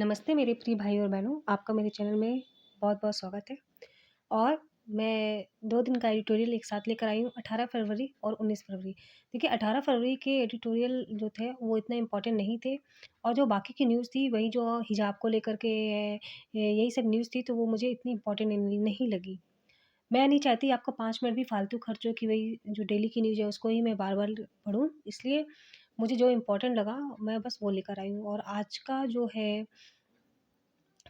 नमस्ते मेरे प्रिय भाई और बहनों, आपका मेरे चैनल में बहुत-बहुत स्वागत है। और मैं 2 दिन का एडिटोरियल एक साथ लेकर आई हूँ, 18 फरवरी और 19 फरवरी। देखिए 18 फरवरी के एडिटोरियल जो थे वो इतने इम्पोर्टेंट नहीं थे, और जो बाकी की न्यूज़ थी वही जो हिजाब को लेकर के यही सब न्यूज़ थी, तो वो मुझे इतनी इम्पोर्टेंट नहीं लगी। मैं नहीं चाहती आपको 5 मिनट भी फालतू खर्च हो कि वही जो डेली की न्यूज़ है उसको ही मैं बार-बार पढूँ, इसलिए मुझे जो इम्पोर्टेंट लगा मैं बस वो लेकर आई हूँ। और आज का जो है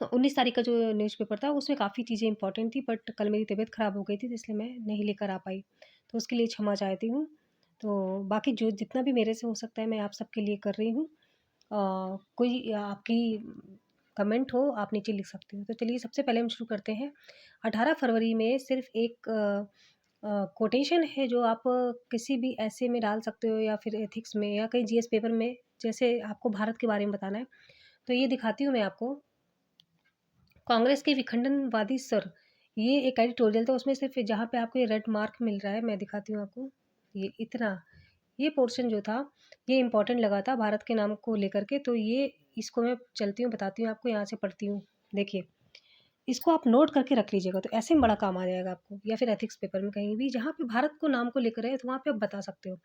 19 तारीख का जो न्यूज़पेपर था उसमें काफ़ी चीज़ें इंपॉर्टेंट थी, बट कल मेरी तबीयत ख़राब हो गई थी, तो इसलिए मैं नहीं लेकर आ पाई। तो उसके लिए क्षमा चाहती हूँ। तो बाकी जो जितना भी मेरे से हो सकता है मैं आप सबके लिए कर रही हूँ। कोई आपकी कमेंट हो आप नीचे लिख सकते हो। तो चलिए सबसे पहले हम शुरू करते हैं। 18 फरवरी में सिर्फ़ एक कोटेशन है जो आप किसी भी ऐसे में डाल सकते हो या फिर एथिक्स में या कहीं जीएस पेपर में, जैसे आपको भारत के बारे में बताना है। तो ये दिखाती हूँ मैं आपको। कांग्रेस के विखंडनवादी सर, ये एक एडिटोरियल था, उसमें सिर्फ़ जहाँ पे आपको ये रेड मार्क मिल रहा है, मैं दिखाती हूँ आपको, ये इतना, ये पोर्शन जो था, ये इम्पोर्टेंट लगा था भारत के नाम को लेकर के, तो ये इसको मैं चलती हूँ, बताती हूँ आपको, यहाँ से पढ़ती हूँ। देखिए, इसको आप नोट करके रख लीजिएगा, तो ऐसे में बड़ा काम आ जाएगा आपको, या फिर एथिक्स पेपर में कहीं भी, जहाँ पे भारत को नाम को लेकर है, तो वहाँ पे आप बता सकते हो।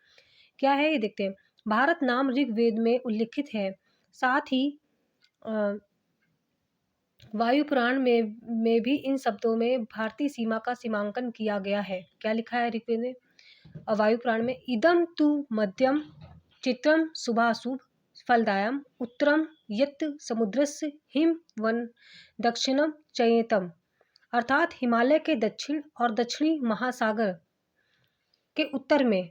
क्या है ये देखते हैं। भारत नाम ऋग्वेद में उल्लिखित है, साथ ही अ वायु पुराण में भी इन शब्दों में भारतीय सीमा का सीमांकन किया गया है। क्या लिखा है ऋग्वेद में? वायु पुराण में इदं तु मध्यम चित्रम शुभाशुभ फलदायम उत्तरम यत् समुद्रस्य हिमवन दक्षिणम चयेतम, अर्थात हिमालय के दक्षिण और दक्षिणी महासागर के उत्तर में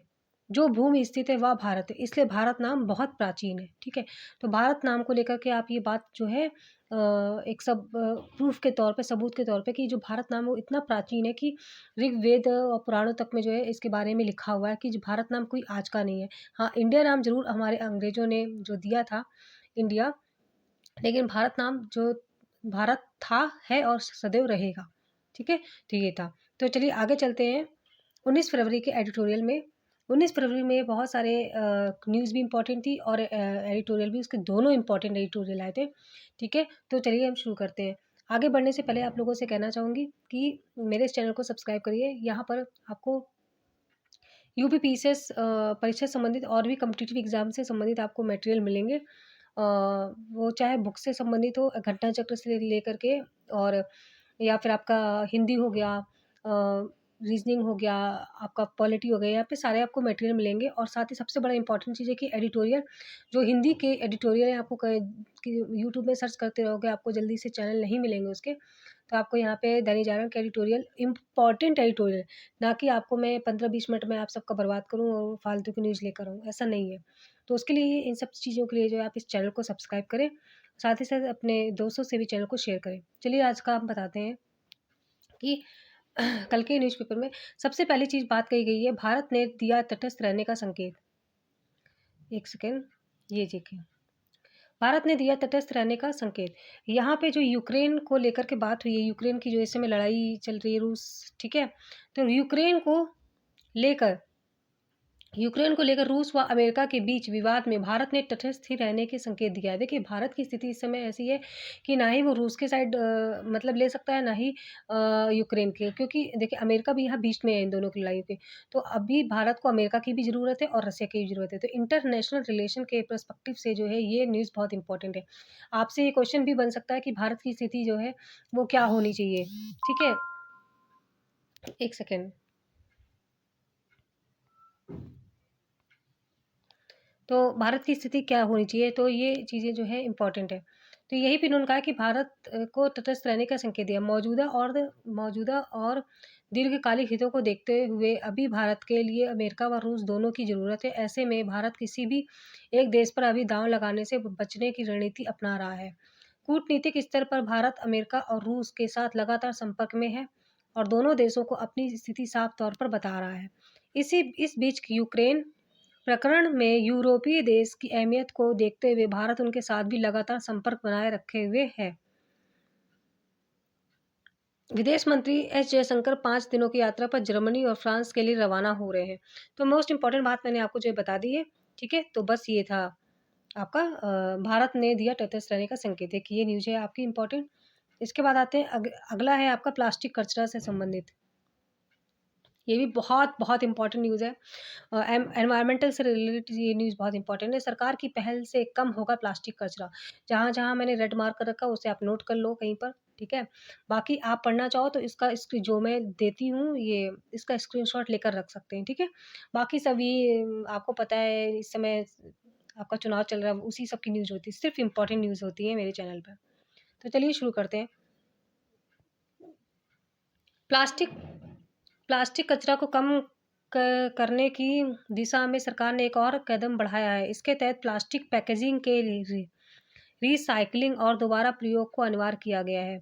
जो भूमि स्थित है वह भारत है, इसलिए भारत नाम बहुत प्राचीन है। ठीक है? तो भारत नाम को लेकर के आप ये बात जो है एक सब प्रूफ के तौर पे, सबूत के तौर पे, कि जो भारत नाम है वो इतना प्राचीन है कि ऋग्वेद और पुराणों तक में जो है इसके बारे में लिखा हुआ है कि जो भारत नाम कोई आज का नहीं है। हाँ, इंडिया नाम ज़रूर हमारे अंग्रेज़ों ने जो दिया था, इंडिया, लेकिन भारत नाम जो भारत था, है और सदैव रहेगा। ठीक है? तो ये था। तो चलिए आगे चलते हैं। 19 फरवरी के एडिटोरियल में, 19 फरवरी में बहुत सारे न्यूज़ भी इम्पोर्टेंट थी और एडिटोरियल भी, उसके दोनों इम्पोर्टेंट एडिटोरियल आए थे। ठीक है? तो चलिए हम शुरू करते हैं। आगे बढ़ने से पहले आप लोगों से कहना चाहूँगी कि मेरे इस चैनल को सब्सक्राइब करिए। यहाँ पर आपको यूपीपीसीएस परीक्षा से संबंधित और भी कॉम्पिटिटिव एग्ज़ाम से संबंधित आपको मटेरियल मिलेंगे। वो चाहे बुक से संबंधित हो, घटना चक्र से लेकर के, और या फिर आपका हिंदी हो गया, रीज़निंग हो गया, आपका पॉलिटी हो गया, यहाँ पे सारे आपको मटेरियल मिलेंगे। और साथ ही सबसे बड़ा इम्पोर्टेंट चीज़ है कि एडिटोरियल, जो हिंदी के एडिटोरियल हैं, आपको कि यूट्यूब में सर्च करते रहोगे आपको जल्दी से चैनल नहीं मिलेंगे उसके। तो आपको यहाँ पे दैनिक जागरण के एडिटोरियल, इम्पोर्टेंट एडिटोरियल, ना कि आपको मैं 15-20 मिनट में आप सबका बर्बाद करूँ और फालतू की न्यूज़ लेकर आऊँ, ऐसा नहीं है। तो उसके लिए इन सब चीज़ों के लिए जो है आप इस चैनल को सब्सक्राइब करें, साथ ही साथ अपने दोस्तों से भी चैनल को शेयर करें। चलिए आज का हम बताते हैं कि कल के न्यूज़पेपर में सबसे पहली चीज़ बात कही गई है, भारत ने दिया तटस्थ रहने का संकेत। एक सेकेंड, ये देखिए, भारत ने दिया तटस्थ रहने का संकेत। यहाँ पे जो यूक्रेन को लेकर के बात हुई है, यूक्रेन की जो इस समय लड़ाई चल रही है, रूस, ठीक है? तो लेकर यूक्रेन को लेकर रूस व अमेरिका के बीच विवाद में भारत ने तटस्थ ही रहने के संकेत दिया है। देखिए, भारत की स्थिति इस समय ऐसी है कि ना ही वो रूस के साइड मतलब ले सकता है, ना ही यूक्रेन के, क्योंकि देखिए अमेरिका भी यहाँ बीच में है इन दोनों की लड़ाई के। तो अभी भारत को अमेरिका की भी ज़रूरत है और रसिया की भी ज़रूरत है। तो इंटरनेशनल रिलेशन के पर्सपेक्टिव से जो है ये न्यूज़ बहुत इंपॉर्टेंट है। आपसे ये क्वेश्चन भी बन सकता है कि भारत की स्थिति जो है वो क्या होनी चाहिए? ठीक है? 1 सेकंड। तो भारत की स्थिति क्या होनी चाहिए? तो ये चीज़ें जो है इम्पोर्टेंट है। तो यही पे उन्होंने कहा कि भारत को तटस्थ रहने का संकेत दिया। मौजूदा और दीर्घकालिक हितों को देखते हुए अभी भारत के लिए अमेरिका व रूस दोनों की ज़रूरत है। ऐसे में भारत किसी भी एक देश पर अभी दाँव लगाने से बचने की रणनीति अपना रहा है। कूटनीतिक स्तर पर भारत अमेरिका और रूस के साथ लगातार संपर्क में है और दोनों देशों को अपनी स्थिति साफ तौर पर बता रहा है। इस बीच यूक्रेन प्रकरण में यूरोपीय देश की अहमियत को देखते हुए भारत उनके साथ भी लगातार संपर्क बनाए रखे हुए है। विदेश मंत्री एस जयशंकर 5 दिनों की यात्रा पर जर्मनी और फ्रांस के लिए रवाना हो रहे हैं। तो मोस्ट इम्पोर्टेंट बात मैंने आपको जो बता दी है, ठीक है? तो बस ये था। आपका भारत ने दिया तटस्थ रहने का संकेत है कि ये न्यूज़ है आपकी इम्पोर्टेंट। इसके बाद आते हैं अगला है आपका प्लास्टिक कचरा से संबंधित। ये भी बहुत बहुत इंपॉर्टेंट न्यूज़ है। एनवायरमेंटल से रिलेटेड ये न्यूज़ बहुत इंपॉर्टेंट है। सरकार की पहल से कम होगा प्लास्टिक कचरा। जहाँ-जहाँ मैंने रेड मार्क कर रखा है उसे आप नोट कर लो कहीं पर, ठीक है? बाकी आप पढ़ना चाहो तो इसका जो मैं देती हूँ ये इसका स्क्रीनशॉट लेकर रख सकते हैं, ठीक है? बाकी सभी आपको पता है इस समय आपका चुनाव चल रहा है, उसी सब की न्यूज़ होती है। सिर्फ़ इम्पोर्टेंट न्यूज़ होती है मेरे चैनल पर। तो चलिए शुरू करते हैं। प्लास्टिक प्लास्टिक कचरा को कम करने की दिशा में सरकार ने एक और कदम बढ़ाया है। इसके तहत प्लास्टिक पैकेजिंग के रिसाइकलिंग और दोबारा प्रयोग को अनिवार्य किया गया है।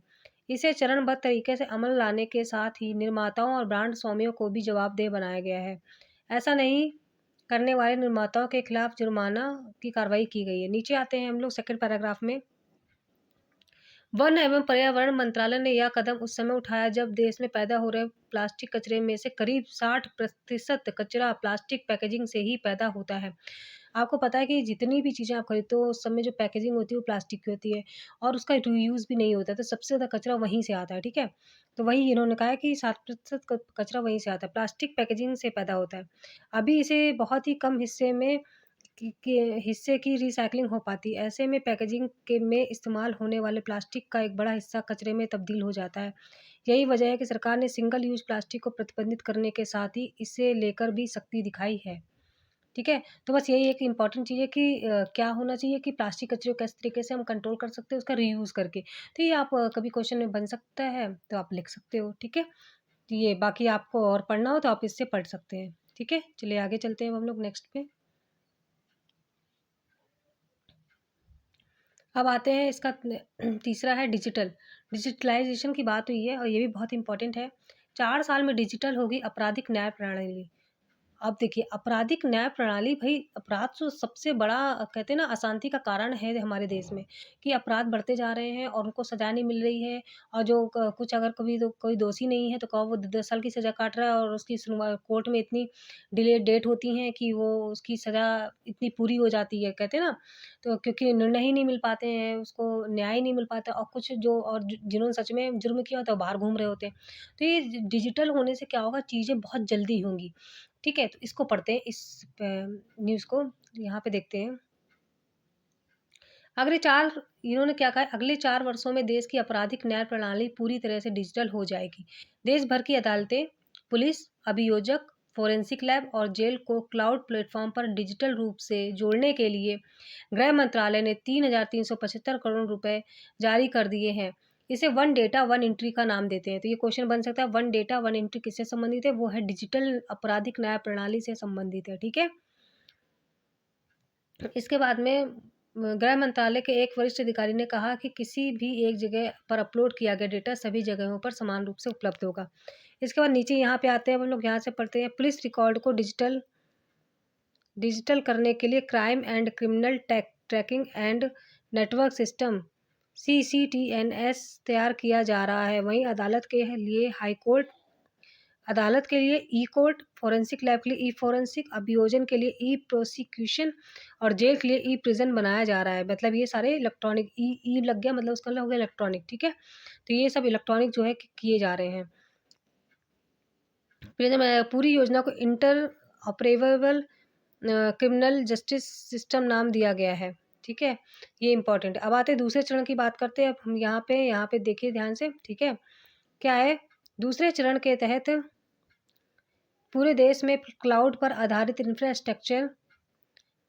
इसे चरणबद्ध तरीके से अमल लाने के साथ ही निर्माताओं और ब्रांड स्वामियों को भी जवाबदेह बनाया गया है। ऐसा नहीं करने वाले निर्माताओं के खिलाफ जुर्माना की कार्रवाई की गई है। नीचे आते हैं हम लोग सेकंड पैराग्राफ में। वन एवं पर्यावरण मंत्रालय ने यह कदम उस समय उठाया जब देश में पैदा हो रहे प्लास्टिक कचरे में से करीब 60% कचरा प्लास्टिक पैकेजिंग से ही पैदा होता है। आपको पता है कि जितनी भी चीज़ें आप खरीदते हो उस समय जो पैकेजिंग होती है वो प्लास्टिक की होती है और उसका रीयूज़ भी नहीं होता है, तो सबसे ज़्यादा कचरा वहीं से आता है, ठीक है? तो वही इन्होंने कहा है कि 60% कचरा वहीं से आता है, प्लास्टिक पैकेजिंग से पैदा होता है। अभी इसे बहुत ही कम हिस्से में के हिस्से की रिसाइक्लिंग हो पाती है। ऐसे में पैकेजिंग के में इस्तेमाल होने वाले प्लास्टिक का एक बड़ा हिस्सा कचरे में तब्दील हो जाता है। यही वजह है कि सरकार ने सिंगल यूज़ प्लास्टिक को प्रतिबंधित करने के साथ ही इसे लेकर भी सख्ती दिखाई है। ठीक है? तो बस यही एक इम्पॉर्टेंट चीज़ है कि क्या होना चाहिए कि प्लास्टिक कचरे को किस तरीके से हम कंट्रोल कर सकते हैं उसका रीयूज़ करके। तो ये आप कभी क्वेश्चन में बन सकता है, तो आप लिख सकते हो, ठीक है? तो ये बाकी आपको और पढ़ना हो तो आप इससे पढ़ सकते हैं, ठीक है? चलिए आगे चलते हैं अब हम लोग नेक्स्ट पे। अब आते हैं इसका तीसरा है डिजिटलाइजेशन की बात हुई है और ये भी बहुत इंपॉर्टेंट है। 4 साल में डिजिटल होगी आपराधिक न्याय प्रणाली। अब देखिए आपराधिक न्याय प्रणाली भई अपराध तो सबसे बड़ा कहते हैं ना अशांति का कारण है हमारे देश में कि अपराध बढ़ते जा रहे हैं और उनको सज़ा नहीं मिल रही है और जो कुछ अगर कभी तो कोई दोषी नहीं है तो कहो वो 10 साल की सज़ा काट रहा है और उसकी सुनवाई कोर्ट में इतनी डिले डेट होती हैं कि वो उसकी सज़ा इतनी पूरी हो जाती है कहते हैं ना, तो क्योंकि निर्णय ही नहीं मिल पाते हैं, उसको न्याय ही नहीं मिल पाता और कुछ जो और जिन्होंने सच में जुर्म किया होता है वो बाहर घूम रहे होते हैं। तो ये डिजिटल होने से क्या होगा चीज़ें बहुत जल्दी होंगी। ठीक है? तो इसको पढ़ते हैं न्यूज़ को यहाँ पे देखते हैं। अगले 4 इन्होंने क्या कहा है अगले 4 वर्षों में देश की आपराधिक न्याय प्रणाली पूरी तरह से डिजिटल हो जाएगी। देश भर की अदालतें, पुलिस, अभियोजक, फोरेंसिक लैब और जेल को क्लाउड प्लेटफ़ॉर्म पर डिजिटल रूप से जोड़ने के लिए गृह मंत्रालय ने 3,375 करोड़ रुपए जारी कर दिए हैं। इसे वन डेटा वन एंट्री का नाम देते हैं। तो ये क्वेश्चन बन सकता है वन डेटा वन एंट्री किससे संबंधित है? वो है डिजिटल आपराधिक न्याय प्रणाली से संबंधित है, ठीक है? इसके बाद में गृह मंत्रालय के एक वरिष्ठ अधिकारी ने कहा कि किसी भी एक जगह पर अपलोड किया गया डेटा सभी जगहों पर समान रूप से उपलब्ध होगा। इसके बाद नीचे यहाँ पे आते हैं हम लोग यहाँ से पढ़ते हैं पुलिस रिकॉर्ड को डिजिटल डिजिटल करने के लिए crime and criminal tracking and network system CCTNS तैयार किया जा रहा है। वहीं अदालत के लिए ई कोर्ट, फोरेंसिक लैब के लिए ई फोरेंसिक, अभियोजन के लिए ई प्रोसिक्यूशन और जेल के लिए ई प्रिजन बनाया जा रहा है। मतलब ये सारे इलेक्ट्रॉनिक ई ई लग गया मतलब उसका मतलब हो गया इलेक्ट्रॉनिक, ठीक है? तो ये सब इलेक्ट्रॉनिक जो है किए जा रहे हैं। प्रिजन पूरी योजना को inter operable criminal justice system नाम दिया गया है, ठीक है? ये इम्पोर्टेंट है। अब आते हैं दूसरे चरण की बात करते हैं। अब हम यहाँ पे देखिए ध्यान से, ठीक है? क्या है? दूसरे चरण के तहत पूरे देश में क्लाउड पर आधारित इंफ्रास्ट्रक्चर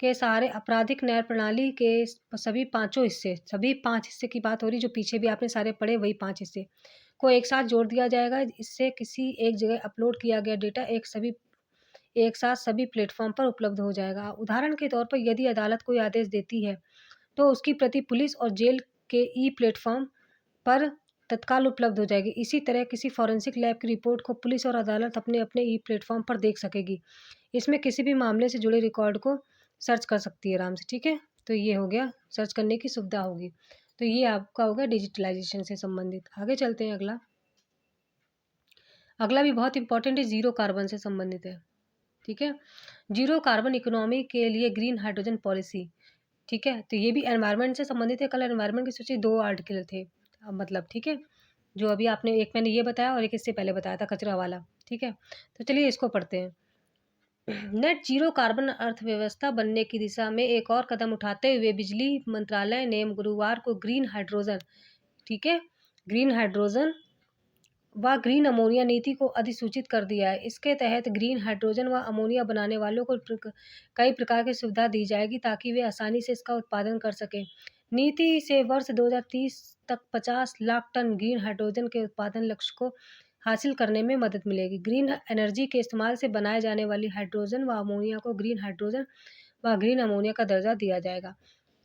के सहारे आपराधिक न्याय प्रणाली के सभी 5 हिस्से की बात हो रही जो पीछे भी आपने सारे पढ़े वही 5 हिस्से को एक साथ जोड़ दिया जाएगा। इससे किसी एक जगह अपलोड किया गया डेटा एक साथ सभी प्लेटफॉर्म पर उपलब्ध हो जाएगा। उदाहरण के तौर पर यदि अदालत कोई आदेश देती है तो उसकी प्रति पुलिस और जेल के ई प्लेटफॉर्म पर तत्काल उपलब्ध हो जाएगी। इसी तरह किसी फॉरेंसिक लैब की रिपोर्ट को पुलिस और अदालत अपने अपने ई प्लेटफॉर्म पर देख सकेगी। इसमें किसी भी मामले से जुड़े रिकॉर्ड को सर्च कर सकती है आराम से, ठीक है? तो ये हो गया सर्च करने की सुविधा होगी। तो ये आपका हो गया डिजिटलाइजेशन से संबंधित। आगे चलते हैं अगला। अगला भी बहुत इंपॉर्टेंट है, ज़ीरो कार्बन से संबंधित है, ठीक है? ज़ीरो कार्बन इकोनॉमी के लिए ग्रीन हाइड्रोजन पॉलिसी। ठीक है? तो ये भी एनवायरनमेंट से संबंधित है, कल एनवायरनमेंट की सोचिए 2 आर्टिकल थे मतलब ठीक है? जो अभी आपने एक मैंने ये बताया और एक इससे पहले बताया था कचरा वाला, ठीक है? तो चलिए इसको पढ़ते हैं। नेट जीरो कार्बन अर्थव्यवस्था बनने की दिशा में एक और कदम उठाते हुए बिजली मंत्रालय ने गुरुवार को ग्रीन हाइड्रोजन, ठीक है? ग्रीन हाइड्रोजन व ग्रीन अमोनिया नीति को अधिसूचित कर दिया है। इसके तहत ग्रीन हाइड्रोजन व अमोनिया बनाने वालों को कई प्रकार की सुविधा दी जाएगी ताकि वे आसानी से इसका उत्पादन कर सकें। नीति से वर्ष 2030 तक 50 लाख टन ग्रीन हाइड्रोजन के उत्पादन लक्ष्य को हासिल करने में मदद मिलेगी। ग्रीन एनर्जी के इस्तेमाल से बनाए जाने वाली हाइड्रोजन व अमोनिया को ग्रीन हाइड्रोजन व ग्रीन अमोनिया का दर्जा दिया जाएगा।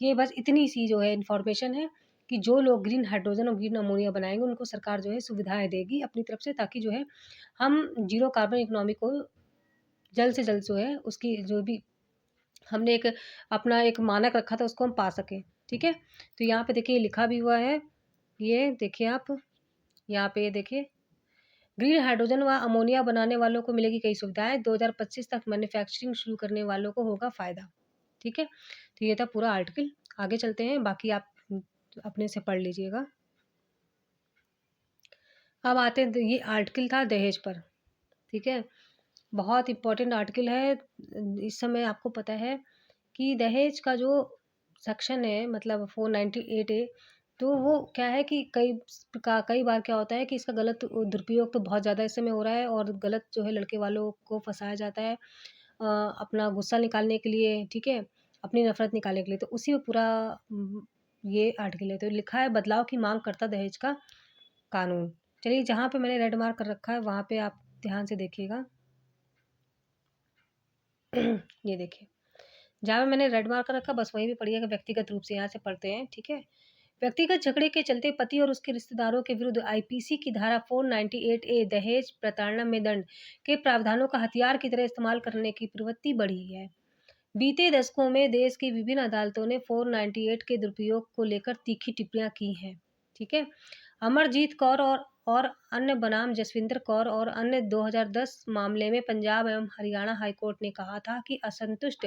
ये बस इतनी सी जो है इन्फॉर्मेशन है कि जो लोग ग्रीन हाइड्रोजन और ग्रीन अमोनिया बनाएँगे उनको सरकार जो है सुविधाएँ देगी अपनी तरफ से, ताकि जो है हम ज़ीरो कार्बन इकोनॉमी को जल्द से जल्द जो है उसकी जो भी हमने एक अपना एक मानक रखा था उसको हम पा सकें, ठीक है? तो यहाँ पे देखिए लिखा भी हुआ है, ये देखिए आप, यहाँ पे ये देखिए, ग्रीन हाइड्रोजन व अमोनिया बनाने वालों को मिलेगी कई सुविधाएँ, 2025 तक मैन्युफैक्चरिंग शुरू करने वालों को होगा फ़ायदा, ठीक है? तो ये था पूरा आर्टिकल, आगे चलते हैं, बाकी आप अपने से पढ़ लीजिएगा। अब आते हैं ये आर्टिकल था दहेज पर, ठीक है? बहुत इम्पोर्टेंट आर्टिकल है। इस समय आपको पता है कि दहेज का जो सेक्शन है मतलब 498 ए, तो वो क्या है कि कई बार क्या होता है कि इसका गलत दुरुपयोग तो बहुत ज़्यादा इस समय हो रहा है और गलत जो है लड़के वालों को फँसाया जाता है अपना गुस्सा निकालने के लिए, ठीक है? अपनी नफ़रत निकालने के लिए, तो उसी में पूरा ये आर्टिकल है। तो लिखा है बदलाव की माँग करता दहेज का कानून। चलिए जहाँ पे मैंने रेड मार्क कर रखा है वहाँ पे आप ध्यान से देखिएगा। ये देखिए, जहाँ पे मैंने रेड मार्क कर रखा बस वहीं पे पढ़िएगा व्यक्तिगत रूप से, यहाँ से पढ़ते हैं, ठीक है? व्यक्तिगत झगड़े के चलते पति और उसके रिश्तेदारों के विरुद्ध आईपीसी की धारा 498 ए दहेज प्रताड़ना में दंड के प्रावधानों का हथियार की तरह इस्तेमाल करने की प्रवृत्ति बढ़ी है। बीते दशकों में देश की विभिन्न अदालतों ने 498 के दुरुपयोग को लेकर तीखी टिप्पणियां की हैं, ठीक है? अमरजीत कौर और अन्य बनाम जसविंदर कौर और अन्य 2010 मामले में पंजाब एवं हरियाणा हाईकोर्ट ने कहा था कि असंतुष्ट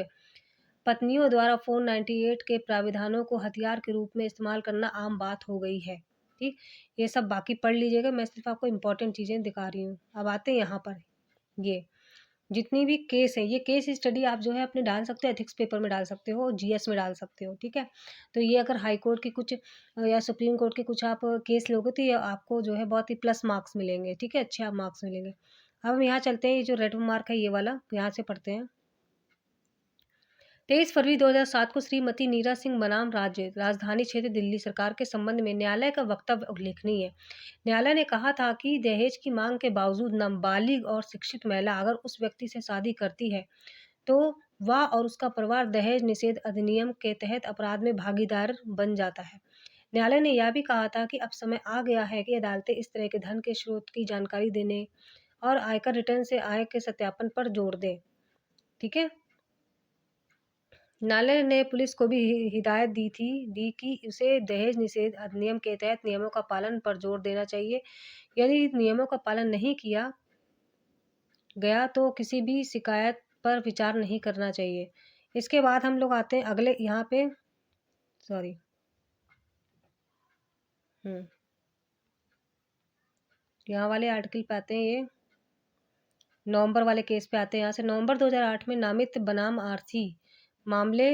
पत्नियों द्वारा 498 के प्राविधानों को हथियार के रूप में इस्तेमाल करना आम बात हो गई है। ठीक, ये सब बाकी पढ़ लीजिएगा, मैं सिर्फ आपको इम्पोर्टेंट चीज़ें दिखा रही हूँ। अब आते हैं यहाँ पर, ये जितनी भी केस है, ये केस स्टडी आप जो है अपने डाल सकते हो, एथिक्स पेपर में डाल सकते हो, जीएस में डाल सकते हो, ठीक है? तो ये अगर हाई कोर्ट की कुछ या सुप्रीम कोर्ट के कुछ आप केस लोगे तो ये आपको जो है बहुत ही प्लस मार्क्स मिलेंगे, ठीक है? अच्छे आप मार्क्स मिलेंगे। अब हम यहाँ चलते हैं, ये जो रेड मार्क है ये वाला, यहाँ से पढ़ते हैं। 23 फरवरी 2007 को श्रीमती नीरा सिंह बनाम राजधानी क्षेत्र दिल्ली सरकार के संबंध में न्यायालय का वक्तव्य उल्लेखनीय है। न्यायालय ने कहा था कि दहेज की मांग के बावजूद नाबालिग और शिक्षित महिला अगर उस व्यक्ति से शादी करती है तो वह और उसका परिवार दहेज निषेध अधिनियम के तहत अपराध में भागीदार बन जाता है। न्यायालय ने यह भी कहा था कि अब समय आ गया है कि अदालतें इस तरह के धन के स्रोत की जानकारी देने और आयकर रिटर्न से आय के सत्यापन पर जोर दें, ठीक है? न्यायालय ने पुलिस को भी हिदायत दी कि उसे दहेज निषेध अधिनियम के तहत नियमों का पालन पर जोर देना चाहिए। यदि नियमों का पालन नहीं किया गया तो किसी भी शिकायत पर विचार नहीं करना चाहिए। इसके बाद हम लोग आते हैं अगले यहाँ पे, सॉरी, यहाँ वाले आर्टिकल पे आते हैं, ये नवंबर वाले केस पे आते हैं। यहाँ से नवंबर 2008 में नामित बनाम आरसी मामले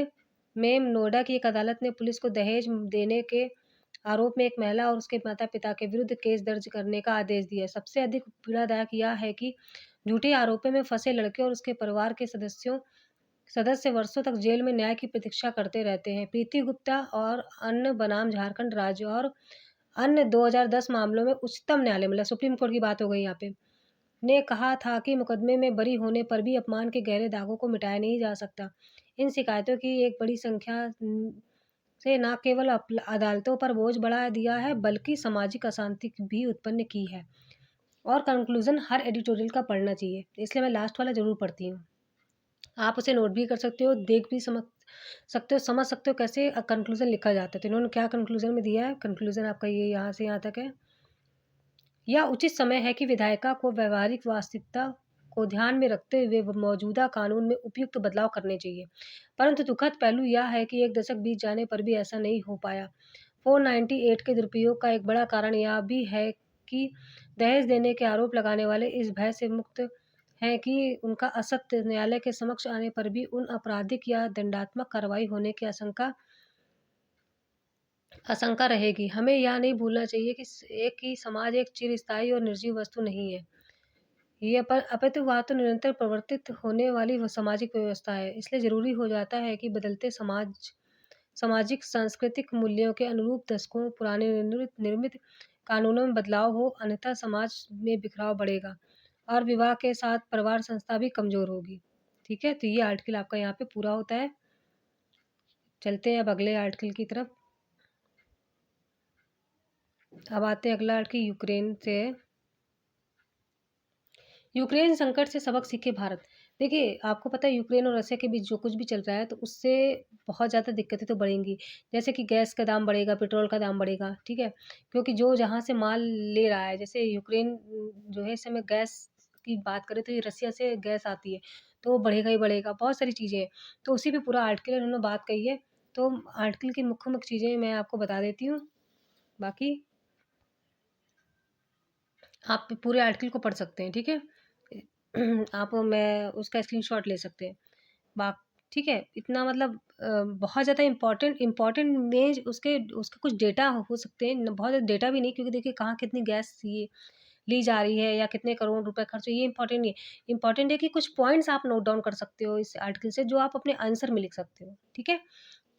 में नोएडा की एक अदालत ने पुलिस को दहेज देने के आरोप में एक महिला और उसके माता पिता के विरुद्ध केस दर्ज करने का आदेश दिया। सबसे अधिक पीड़ादायक यह है कि झूठे आरोपों में फंसे लड़के और उसके परिवार के सदस्य वर्षों तक जेल में न्याय की प्रतीक्षा करते रहते हैं। प्रीति गुप्ता और अन्य बनाम झारखंड राज्य और अन्य 2010 मामलों में उच्चतम न्यायालय मतलब सुप्रीम कोर्ट की बात हो गई यहाँ पे, ने कहा था कि मुकदमे में बरी होने पर भी अपमान के गहरे दागों को मिटाया नहीं जा सकता। इन शिकायतों की एक बड़ी संख्या से न केवल अदालतों पर बोझ बढ़ा दिया है बल्कि सामाजिक अशांति भी उत्पन्न की है। और कंक्लूजन हर एडिटोरियल का पढ़ना चाहिए, इसलिए मैं लास्ट वाला ज़रूर पढ़ती हूँ। आप उसे नोट भी कर सकते हो, देख भी समझ सकते हो कैसे कंक्लूजन लिखा जाता है। तो इन्होंने क्या कंक्लूजन में दिया है, कंक्लूजन आपका ये यहाँ से यहाँ तक है। यह उचित समय है कि विधायिका को व्यवहारिक वास्तविकता को ध्यान में रखते हुए मौजूदा कानून में उपयुक्त बदलाव करने चाहिए। परंतु दुखद पहलू यह है कि 1 दशक बीत जाने पर भी ऐसा नहीं हो पाया। 498 के दुरुपयोग का एक बड़ा कारण यह भी है कि दहेज देने के आरोप लगाने वाले इस भय से मुक्त हैं कि उनका असत्य न्यायालय के समक्ष आने पर भी उन आपराधिक या दंडात्मक कार्रवाई होने की आशंका रहेगी। हमें यह नहीं भूलना चाहिए कि समाज एक चिरस्थायी और निर्जीव वस्तु नहीं है। ये पर अपितु वह तो निरंतर परिवर्तित होने वाली वह सामाजिक व्यवस्था है। इसलिए ज़रूरी हो जाता है कि बदलते सामाजिक सांस्कृतिक मूल्यों के अनुरूप दशकों पुराने निर्मित कानूनों में बदलाव हो, अन्यथा समाज में बिखराव बढ़ेगा और विवाह के साथ परिवार संस्था भी कमज़ोर होगी। ठीक है? तो ये आर्टिकल आपका यहाँ पे पूरा होता है। चलते हैं अब अगले आर्टिकल की तरफ। अब आते हैं अगला आर्टिकल यूक्रेन से। यूक्रेन संकट से सबक सीखे भारत। देखिए, आपको पता है यूक्रेन और रशिया के बीच जो कुछ भी चल रहा है तो उससे बहुत ज़्यादा दिक्कतें तो बढ़ेंगी। जैसे कि गैस का दाम बढ़ेगा, पेट्रोल का दाम बढ़ेगा, ठीक है? क्योंकि जो जहाँ से माल ले रहा है, जैसे यूक्रेन जो है इस समय गैस की बात करें तो ये रशिया से गैस आती है, तो वो बढ़ेगा ही बढ़ेगा। बहुत सारी चीज़ें हैं, तो उसी पे पूरा आर्टिकल इन्होंने बात कही है। तो आर्टिकल की मुख्य-मुख्य चीज़ें मैं आपको बता देती हूँ। बाकी आप पूरे आर्टिकल को पढ़ सकते हैं, ठीक है? आप मैं उसका स्क्रीनशॉट ले सकते हैं। बा ठीक है? इतना मतलब बहुत ज़्यादा इम्पोर्टेंट में उसके उसका कुछ डेटा हो सकते हैं, बहुत ज़्यादा डेटा भी नहीं, क्योंकि देखिए कहाँ कितनी गैस ये ली जा रही है या कितने करोड़ रुपए खर्च हुए, ये इम्पोर्टेंट नहीं है। इम्पोर्टेंट है कि कुछ पॉइंट्स आप नोट डाउन कर सकते हो इस आर्टिकल से, जो आप अपने आंसर में लिख सकते हो, ठीक है?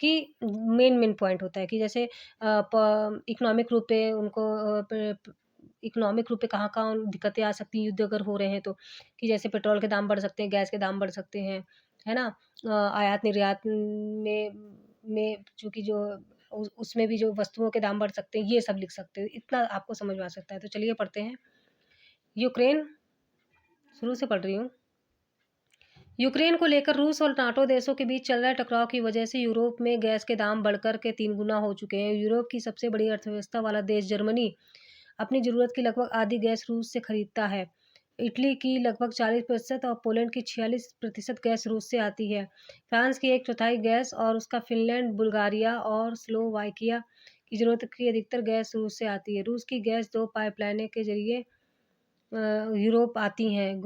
कि मेन पॉइंट होता है कि जैसे प इकोनॉमिक रूप पे उनको प प इकोनॉमिक रूप पे कहाँ-कहाँ दिक्कतें आ सकती हैं, युद्ध अगर हो रहे हैं तो, कि जैसे पेट्रोल के दाम बढ़ सकते हैं, गैस के दाम बढ़ सकते हैं, है ना? आयात-निर्यात में चूँकि जो उसमें भी जो वस्तुओं के दाम बढ़ सकते हैं, ये सब लिख सकते हो। इतना आपको समझ में आ सकता है। तो चलिए पढ़ते हैं। यूक्रेन शुरू से पढ़ रही हूँ। यूक्रेन को लेकर रूस और नाटो देशों के बीच चल रहे टकराव की वजह से यूरोप में गैस के दाम बढ़कर के 3 गुना हो चुके हैं। यूरोप की सबसे बड़ी अर्थव्यवस्था वाला देश जर्मनी अपनी ज़रूरत की लगभग आधी गैस रूस से खरीदता है। इटली की लगभग 40% और पोलैंड की 46% गैस रूस से आती है। फ्रांस की 1/4 गैस और उसका फिनलैंड, बुल्गारिया और स्लोवाकिया की ज़रूरत की अधिकतर गैस रूस से आती है। रूस की गैस 2 पाइपलाइनें के ज़रिए यूरोप आती हैं।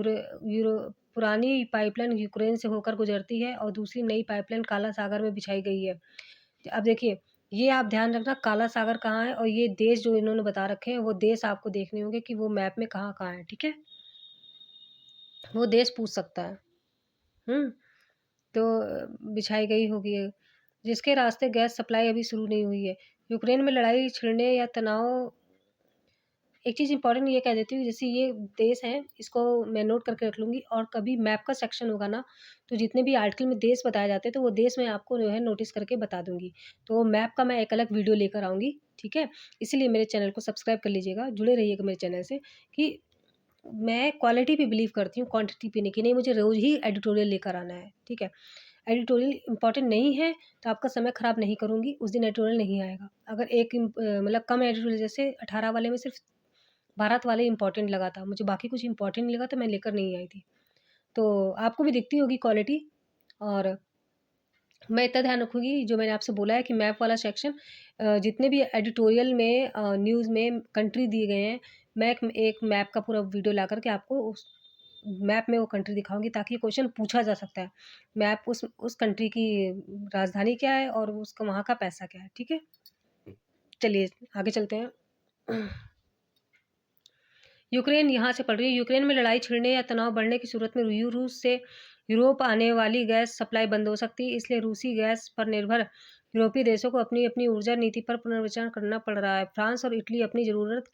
पुरानी पाइपलाइन यूक्रेन से होकर गुजरती है और दूसरी नई पाइपलाइन काला सागर में बिछाई गई है। अब देखिए, ये आप ध्यान रखना काला सागर कहाँ है और ये देश जो इन्होंने बता रखे हैं, वो देश आपको देखने होंगे कि वो मैप में कहाँ-कहाँ है, ठीक है? वो देश पूछ सकता है। हुँ? तो बिछाई गई होगी जिसके रास्ते गैस सप्लाई अभी शुरू नहीं हुई है। यूक्रेन में लड़ाई छिड़ने या तनाव एक चीज़ इम्पोर्टेंट ये कह देती हूँ, जैसे ये देश हैं, इसको मैं नोट करके रख लूँगी और कभी मैप का सेक्शन होगा ना, तो जितने भी आर्टिकल में देश बताए जाते हैं, तो वो देश मैं आपको जो है नोटिस करके बता दूँगी। तो मैप का मैं एक अलग वीडियो लेकर आऊँगी, ठीक है? इसीलिए मेरे चैनल को सब्सक्राइब कर लीजिएगा, जुड़े रहिएगा मेरे चैनल से कि मैं क्वालिटी पे बिलीव करती हूँ, क्वांटिटी पे नहीं, कि नहीं मुझे रोज़ ही एडिटोरियल लेकर आना है, ठीक है? एडिटोरियल इम्पोर्टेंट नहीं है, तो आपका समय खराब नहीं करूँगी, उस दिन एडिटोरियल नहीं आएगा। अगर मतलब कम एडिटोरियल जैसे 18 वाले में सिर्फ़ भारत वाले इम्पोर्टेंट लगा था, मुझे बाकी कुछ इम्पोर्टेंट नहीं लगा तो मैं लेकर नहीं आई थी। तो आपको भी दिखती होगी क्वालिटी और मैं इतना ध्यान रखूँगी जो मैंने आपसे बोला है कि मैप वाला सेक्शन जितने भी एडिटोरियल में न्यूज़ में कंट्री दिए गए हैं, मैं एक मैप का पूरा वीडियो ला कर के आपको उस मैप में वो कंट्री दिखाऊँगी ताकि क्वेश्चन पूछा जा सकता है। मैप उस कंट्री की राजधानी क्या है और उसका वहाँ का पैसा क्या है, ठीक है? चलिए आगे चलते हैं। यूक्रेन यहाँ से पढ़ रही है, यूक्रेन में लड़ाई छिड़ने या तनाव बढ़ने की सूरत में रूस से यूरोप आने वाली गैस सप्लाई बंद हो सकती है, इसलिए रूसी गैस पर निर्भर यूरोपीय देशों को अपनी अपनी ऊर्जा नीति पर पुनर्विचार करना पड़ रहा है। फ्रांस और इटली अपनी ज़रूरत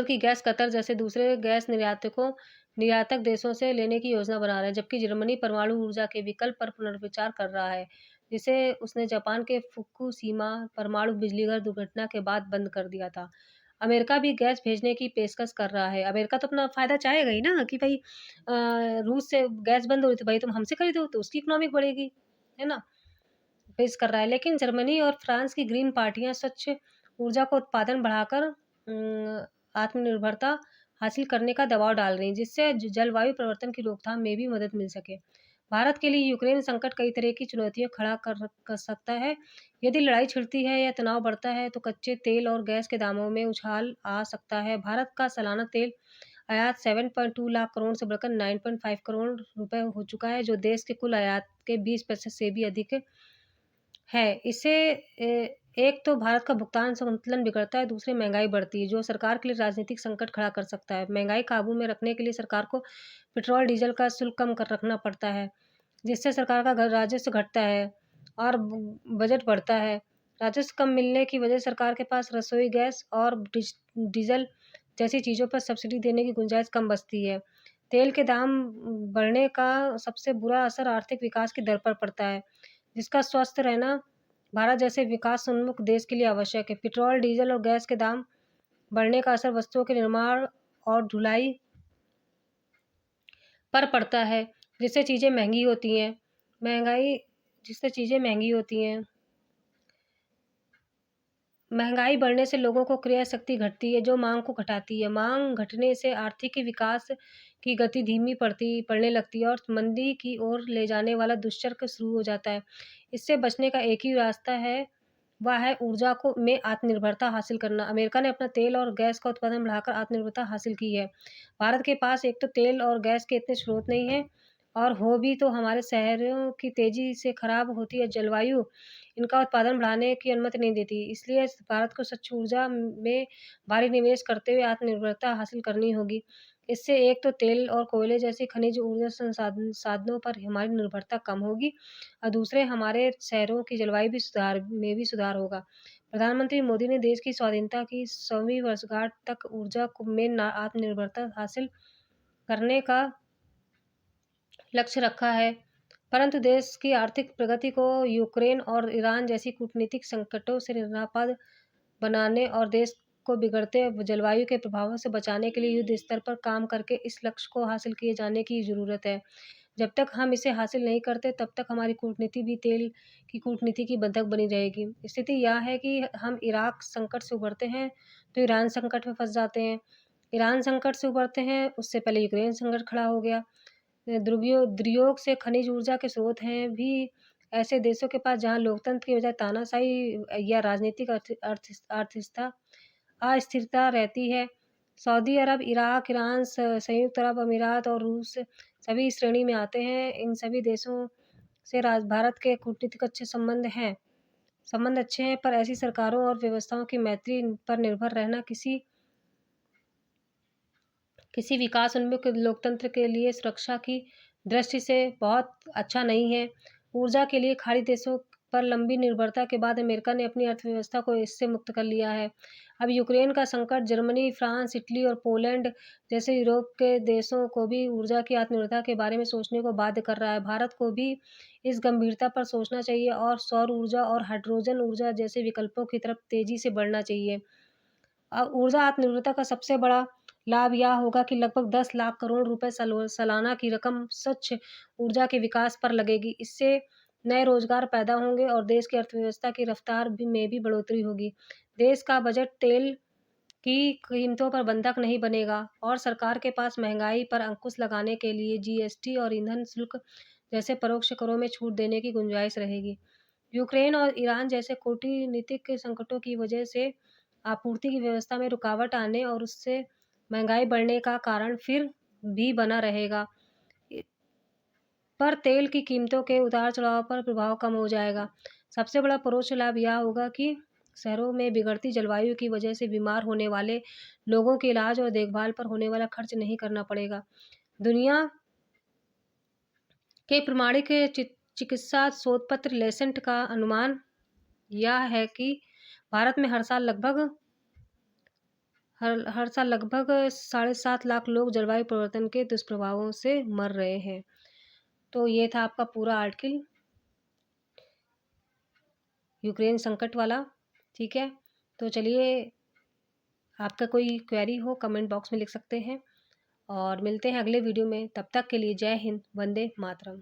की गैस कतर जैसे दूसरे गैस निर्यातक देशों से लेने की योजना बना रहे हैं, जबकि जर्मनी परमाणु ऊर्जा के विकल्प पर पुनर्विचार कर रहा है, जिसे उसने जापान के फुकुशिमा परमाणु बिजलीघर दुर्घटना के बाद बंद कर दिया था। अमेरिका भी गैस भेजने की पेशकश कर रहा है। अमेरिका तो अपना फ़ायदा चाहेगा ही ना कि भई रूस से गैस बंद हो रही, तो भाई तुम हमसे खरीदो, तो उसकी इकोनॉमिक बढ़ेगी, है ना? पेश कर रहा है। लेकिन जर्मनी और फ्रांस की ग्रीन पार्टियाँ स्वच्छ ऊर्जा का उत्पादन बढ़ाकर आत्मनिर्भरता हासिल करने का दबाव डाल रही हैं, जिससे जलवायु परिवर्तन की रोकथाम में भी मदद मिल सके। भारत के लिए यूक्रेन संकट कई तरह की चुनौतियां खड़ा कर सकता है। यदि लड़ाई छिड़ती है या तनाव बढ़ता है तो कच्चे तेल और गैस के दामों में उछाल आ सकता है। भारत का सालाना तेल आयात 7.2 लाख करोड़ से बढ़कर 9.5 करोड़ रुपए हो चुका है, जो देश के कुल आयात के 20% से भी अधिक है। इससे एक तो भारत का भुगतान संतुलन बिगड़ता है, दूसरे महंगाई बढ़ती है, जो सरकार के लिए राजनीतिक संकट खड़ा कर सकता है। महंगाई काबू में रखने के लिए सरकार को पेट्रोल डीजल का शुल्क कम कर रखना पड़ता है, जिससे सरकार का राजस्व घटता है और बजट बढ़ता है। राजस्व कम मिलने की वजह सरकार के पास रसोई गैस और डीजल जैसी चीज़ों पर सब्सिडी देने की गुंजाइश कम बचती है। तेल के दाम बढ़ने का सबसे बुरा असर आर्थिक विकास की दर पर पड़ता है, जिसका स्वस्थ रहना भारत जैसे विकास उन्मुख देश के लिए आवश्यक है। पेट्रोल, डीजल और गैस के दाम बढ़ने का असर वस्तुओं के निर्माण और ढुलाई पर पड़ता है, जिससे चीज़ें महंगी होती हैं। महंगाई जिससे चीज़ें महंगी होती हैं। महंगाई बढ़ने से लोगों को क्रय शक्ति घटती है, जो मांग को घटाती है। मांग घटने से आर्थिक विकास की गति धीमी पड़ने लगती है और मंदी की ओर ले जाने वाला दुष्चक्र शुरू हो जाता है। इससे बचने का एक ही रास्ता है, वह है ऊर्जा को में आत्मनिर्भरता हासिल करना। अमेरिका ने अपना तेल और गैस का उत्पादन बढ़ाकर आत्मनिर्भरता हासिल की है। भारत के पास एक तो तेल और गैस के इतने स्रोत नहीं हैं, और हो भी तो हमारे शहरों की तेजी से खराब होती है जलवायु इनका उत्पादन बढ़ाने की अनुमति नहीं देती। इसलिए भारत को स्वच्छ ऊर्जा में भारी निवेश करते हुए आत्मनिर्भरता हासिल करनी होगी। इससे एक तो तेल और कोयले जैसे खनिज ऊर्जा साधनों पर हमारी निर्भरता कम होगी, और दूसरे हमारे शहरों की जलवायु भी सुधार होगा। प्रधानमंत्री मोदी ने देश की स्वाधीनता की 100वीं वर्षगांठ तक ऊर्जा में आत्मनिर्भरता हासिल करने का लक्ष्य रखा है, परंतु देश की आर्थिक प्रगति को यूक्रेन और ईरान जैसी कूटनीतिक संकटों से निरापद बनाने और देश को बिगड़ते जलवायु के प्रभावों से बचाने के लिए युद्ध स्तर पर काम करके इस लक्ष्य को हासिल किए जाने की ज़रूरत है। जब तक हम इसे हासिल नहीं करते, तब तक हमारी कूटनीति भी तेल की कूटनीति की बंधक बनी रहेगी। स्थिति यह है कि हम इराक संकट से उभरते हैं तो ईरान संकट में फंस जाते हैं। ईरान संकट से उभरते हैं, उससे पहले यूक्रेन संकट खड़ा हो गया। दुर्योग से खनिज ऊर्जा के स्रोत हैं भी ऐसे देशों के पास, जहां लोकतंत्र की बजाय तानाशाही या राजनीतिक अर्थव्यवस्था अस्थिरता रहती है। सऊदी अरब, इराक, ईरान, संयुक्त अरब अमीरात और रूस सभी इस श्रेणी में आते हैं। इन सभी देशों से भारत के कूटनीतिक संबंध अच्छे हैं, पर ऐसी सरकारों और व्यवस्थाओं की मैत्री पर निर्भर रहना किसी विकास उन्मुख लोकतंत्र के लिए सुरक्षा की दृष्टि से बहुत अच्छा नहीं है। ऊर्जा के लिए खाड़ी देशों पर लंबी निर्भरता के बाद अमेरिका ने अपनी अर्थव्यवस्था को इससे मुक्त कर लिया है। अब यूक्रेन का संकट जर्मनी, फ्रांस, इटली और पोलैंड जैसे यूरोप के देशों को भी ऊर्जा की आत्मनिर्भरता के बारे में सोचने को बाध्य कर रहा है। भारत को भी इस गंभीरता पर सोचना चाहिए और सौर ऊर्जा और हाइड्रोजन ऊर्जा जैसे विकल्पों की तरफ तेजी से बढ़ना चाहिए। ऊर्जा आत्मनिर्भरता का सबसे बड़ा लाभ यह होगा कि लगभग 10 लाख करोड़ रुपए सालाना की रकम स्वच्छ ऊर्जा के विकास पर लगेगी। इससे नए रोजगार पैदा होंगे और देश की अर्थव्यवस्था की रफ्तार में भी बढ़ोतरी होगी। देश का बजट तेल की कीमतों पर बंधक नहीं बनेगा और सरकार के पास महंगाई पर अंकुश लगाने के लिए जीएसटी और ईंधन शुल्क जैसे परोक्ष करों में छूट देने की गुंजाइश रहेगी। यूक्रेन और ईरान जैसे कूटनीतिक संकटों की वजह से आपूर्ति की व्यवस्था में रुकावट आने और उससे महंगाई बढ़ने का कारण फिर भी बना रहेगा। पर तेल की कीमतों के उतार-चढ़ाव पर प्रभाव कम हो जाएगा। सबसे बड़ा परोक्ष लाभ यह होगा कि शहरों में बिगड़ती जलवायु की वजह से बीमार होने वाले लोगों के इलाज और देखभाल पर होने वाला खर्च नहीं करना पड़ेगा। दुनिया के प्रमाणिक चिकित्सा शोध पत्र लेसेंट का अनुमान यह है कि भारत में हर साल लगभग 7.5 लाख लोग जलवायु परिवर्तन के दुष्प्रभावों से मर रहे हैं। तो ये था आपका पूरा आर्टिकल यूक्रेन संकट वाला। ठीक है, तो चलिए, आपका कोई क्वेरी हो कमेंट बॉक्स में लिख सकते हैं और मिलते हैं अगले वीडियो में। तब तक के लिए जय हिंद, वंदे मातरम।